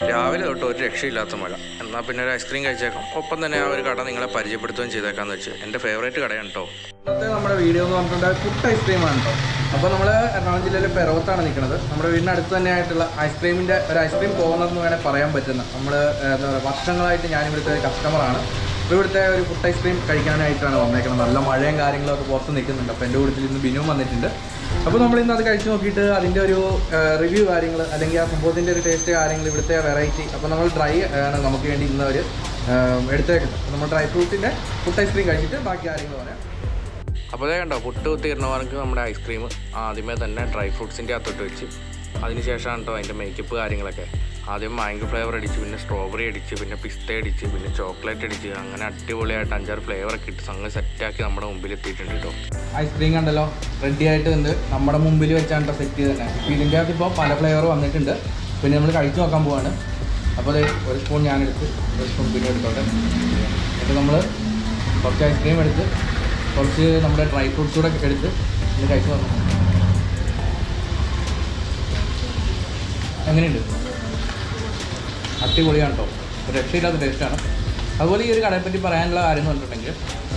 രാവിലെ തൊട്ട് ഒരു രക്ഷയില്ലാത്ത മഴ. എന്നാൽ പിന്നെ ഒരു ഐസ്ക്രീം കഴിച്ചേക്കാം. ഒപ്പം തന്നെ ആ ഒരു കട നിങ്ങളെ പരിചയപ്പെടുത്തുകയും ചെയ്തേക്കാന്ന് വെച്ച്. എൻ്റെ ഫേവറേറ്റ് കടയാണ് കേട്ടോ. ഇന്നത്തെ നമ്മുടെ വീഡിയോ എന്ന് പറഞ്ഞിട്ടുണ്ടെങ്കിൽ പുട്ട് ഐസ്ക്രീമാണ് കേട്ടോ. അപ്പോൾ നമ്മൾ എറണാകുളം ജില്ലയിലെ പിറവത്താണ് നിൽക്കുന്നത്. നമ്മുടെ വീടിനടുത്ത് തന്നെയായിട്ടുള്ള ഐസ്ക്രീമിൻ്റെ ഒരു ഐസ്ക്രീം കോർണർ എന്ന് വേണേൽ പറയാൻ പറ്റുന്ന നമ്മൾ എന്താ പറയുക, വർഷങ്ങളായിട്ട് ഞാനിവിടുത്തെ ഒരു കസ്റ്റമറാണ്. അപ്പോൾ ഇവിടുത്തെ ഒരു പുട്ട് ഐസ്ക്രീം കഴിക്കാനായിട്ടാണ് വന്നേക്കുന്നത്. നല്ല മഴയും കാര്യങ്ങളൊക്കെ പുറത്ത് നിൽക്കുന്നുണ്ട്. അപ്പോൾ എൻ്റെ കൂട്ടത്തിൽ ഇന്ന് ബിനുവും വന്നിട്ടുണ്ട്. അപ്പോൾ നമ്മളിന്ന് അത് കഴിച്ച് നോക്കിയിട്ട് അതിൻ്റെ ഒരു റിവ്യൂ കാര്യങ്ങൾ അല്ലെങ്കിൽ ആ സംഭവത്തിൻ്റെ ഒരു ടേസ്റ്റ് കാര്യങ്ങൾ, ഇവിടുത്തെ വെറൈറ്റി. അപ്പോൾ നമ്മൾ ഡ്രൈ ആണ് നമുക്ക് വേണ്ടി ഇന്ന് അവർ എടുത്തേക്കുന്നത്. അപ്പോൾ നമ്മൾ ഡ്രൈ ഫ്രൂട്ടിൻ്റെ പുട്ട് ഐസ്ക്രീം കഴിച്ചിട്ട് ബാക്കി കാര്യങ്ങൾ പറയാം. അപ്പോൾ അതേ കണ്ടോ, പുട്ട് തീർന്നവർക്ക് നമ്മുടെ ഐസ്ക്രീം ആദ്യമേ തന്നെ ഡ്രൈ ഫ്രൂട്ട്സിൻ്റെ അകത്തോട്ട് വെച്ച് അതിനുശേഷമാണ് കേട്ടോ അതിൻ്റെ മേക്കപ്പ് കാര്യങ്ങളൊക്കെ. ആദ്യം മാംഗോ ഫ്ലേവർ അടിച്ച്, പിന്നെ സ്ട്രോബെറി അടിച്ച്, പിന്നെ പിസ്ത അടിച്ച്, പിന്നെ ചോക്ലേറ്റ് അടിച്ച്, അങ്ങനെ അടിപൊളിയായിട്ട് 5-6 ഫ്ലേവറൊക്കെ ഇട്ട് സംഗതി സെറ്റാക്കി നമ്മുടെ മുമ്പിൽ എത്തിയിട്ടുണ്ട് കേട്ടോ. ഐസ്ക്രീം കണ്ടല്ലോ, റെഡി ആയിട്ട് ഉണ്ട്. നമ്മുടെ മുമ്പിൽ വെച്ചാണ് സെറ്റ് ചെയ്ത് തന്നെ. ഇതിൻ്റെ അകത്ത് ഇപ്പോൾ പല ഫ്ലേവർ വന്നിട്ടുണ്ട്. പിന്നെ നമ്മൾ കഴിച്ച് നോക്കാൻ പോവാണ്. അപ്പോൾ അത് ഒരു സ്പൂൺ ഞാനെടുത്ത് ഒരു സ്പൂൺ പിന്നെ എടുത്തോട്ടെ. എന്നിട്ട് നമ്മൾ കുറച്ച് ഐസ്ക്രീം എടുത്ത് കുറച്ച് നമ്മുടെ ഡ്രൈ ഫ്രൂട്ട്സ് കൂടെ എടുത്ത് ഇത് കഴിച്ച് നോക്കാം. എങ്ങനെയുണ്ട്? അടിപൊളിയാണ് കേട്ടോ. ഒരു രക്ഷയില്ലാത്ത ടേസ്റ്റാണ്. അതുപോലെ ഈ ഒരു കടയെപ്പറ്റി പറയാനുള്ള കാര്യം എന്ന് പറഞ്ഞിട്ടുണ്ടെങ്കിൽ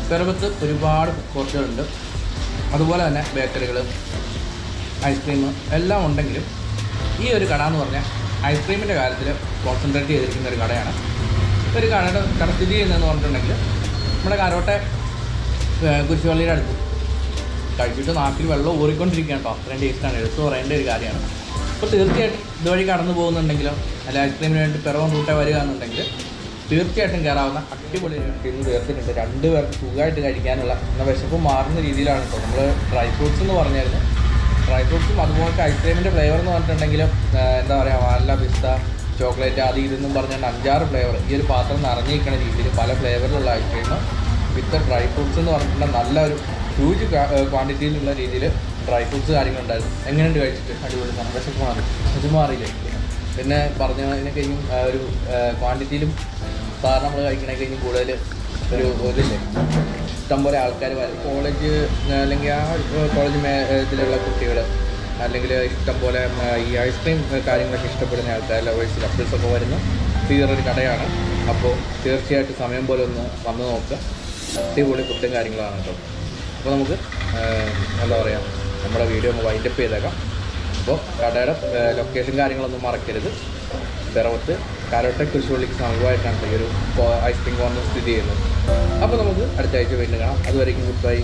പിറവത്ത് ഒരുപാട് കോർട്ടുകളുണ്ട്. അതുപോലെ തന്നെ ബേക്കറികൾ, ഐസ്ക്രീം എല്ലാം ഉണ്ടെങ്കിലും ഈ ഒരു കട എന്ന് പറഞ്ഞാൽ ഐസ്ക്രീമിൻ്റെ കാര്യത്തിൽ കോൺസെൻട്രേറ്റ് ചെയ്തിരിക്കുന്ന ഒരു കടയാണ്. ഒരു കട സ്ഥിതി ചെയ്യുന്നതെന്ന് പറഞ്ഞിട്ടുണ്ടെങ്കിൽ നമ്മുടെ കാരോട്ടെ കുരിശുപള്ളിയുടെ അടുത്ത്. കഴിച്ചിട്ട് നാട്ടിൽ വെള്ളം ഊറിക്കൊണ്ടിരിക്കുകയാണ് കേട്ടോ. അത്രയും ടേസ്റ്റാണ്. എടുത്ത് പറയേണ്ട ഒരു കാര്യമാണ്. അപ്പോൾ തീർച്ചയായിട്ടും ഇതുവഴി കടന്നു പോകുന്നുണ്ടെങ്കിലോ അല്ല ഐസ്ക്രീമിന് വേണ്ടി പിറവം റൂട്ടെ വരിക എന്നുണ്ടെങ്കിൽ തീർച്ചയായിട്ടും കയറാവുന്ന അടിപൊളി ഇന്ന് തീർത്തിട്ടുണ്ട്. 2 പേർക്ക് സുഖമായിട്ട് കഴിക്കാനുള്ള എന്നാൽ വിശപ്പ് മാറുന്ന രീതിയിലാണ് കേട്ടോ. നമ്മൾ ഡ്രൈ ഫ്രൂട്ട്സ് എന്ന് പറഞ്ഞായിരുന്നു. ഡ്രൈ ഫ്രൂട്ട്സും അതുപോലെ ഐസ്ക്രീമിൻ്റെ ഫ്ലേവർ എന്ന് പറഞ്ഞിട്ടുണ്ടെങ്കിലും എന്താ പറയുക, വാനില, പിസ്ത, ചോക്ലേറ്റ്, അത് ഇതെന്നും പറഞ്ഞുകൊണ്ട് 5-6 ഫ്ലേവർ ഈ ഒരു പാത്രം നിറഞ്ഞിരിക്കുന്ന രീതിയിൽ പല ഫ്ലേവറിലുള്ള ഐസ്ക്രീം വിത്ത് ഡ്രൈ ഫ്രൂട്ട്സ് എന്ന് പറഞ്ഞിട്ടുണ്ടെങ്കിൽ നല്ലൊരു ഹ്യൂജ് ക്വാണ്ടിറ്റിയിലുള്ള രീതിയിൽ ഡ്രൈ ഫ്രൂട്ട്സ് കാര്യങ്ങളുണ്ടായിരുന്നു. എങ്ങനെയുണ്ട് കഴിച്ചിട്ട്? അടിപൊളി. വിശപ്പ് മാറി, ഇത് മാറിയില്ലേ? പിന്നെ പറഞ്ഞതിനെ കഴിഞ്ഞും ഒരു ക്വാണ്ടിറ്റിയിലും സാധാരണ നമ്മൾ കഴിക്കണേ കഴിഞ്ഞും കൂടുതൽ ഇതില്ലേ, ഇഷ്ടംപോലെ ആൾക്കാർ വരും. കോളേജ് അല്ലെങ്കിൽ ആ കോളേജ് ഇതിലുള്ള കുട്ടികൾ അല്ലെങ്കിൽ ഇഷ്ടംപോലെ ഈ ഐസ്ക്രീം കാര്യങ്ങളൊക്കെ ഇഷ്ടപ്പെടുന്ന ആൾക്കാർ, ലവേഴ്സ്, കപ്പിൾസൊക്കെ വരുന്ന തീരൊരു കടയാണ്. അപ്പോൾ തീർച്ചയായിട്ടും സമയം പോലെ ഒന്ന് വന്ന് നോക്കുക. അടിപൊളി പുട്ടും കാര്യങ്ങളാണ് കേട്ടോ. അപ്പോൾ നമുക്ക് എന്താ പറയുക, നമ്മുടെ വീഡിയോ ഒന്ന് വൈൻഡപ്പ് ചെയ്തേക്കാം. അപ്പോൾ കടയുടെ ലൊക്കേഷൻ കാര്യങ്ങളൊന്നും മറക്കരുത്. പിറവത്ത് കാരോട്ടെ കുരിശുപള്ളിക്ക് സമീപമായിട്ടാണ് ഈ ഒരു ഐസ്ക്രീം കോർണർ സ്ഥിതി ചെയ്യുന്നത്. അപ്പോൾ നമുക്ക് അടുത്ത ആഴ്ച വീണ്ടും കാണാം. അതുവരെയും ഗുഡ് ബൈ.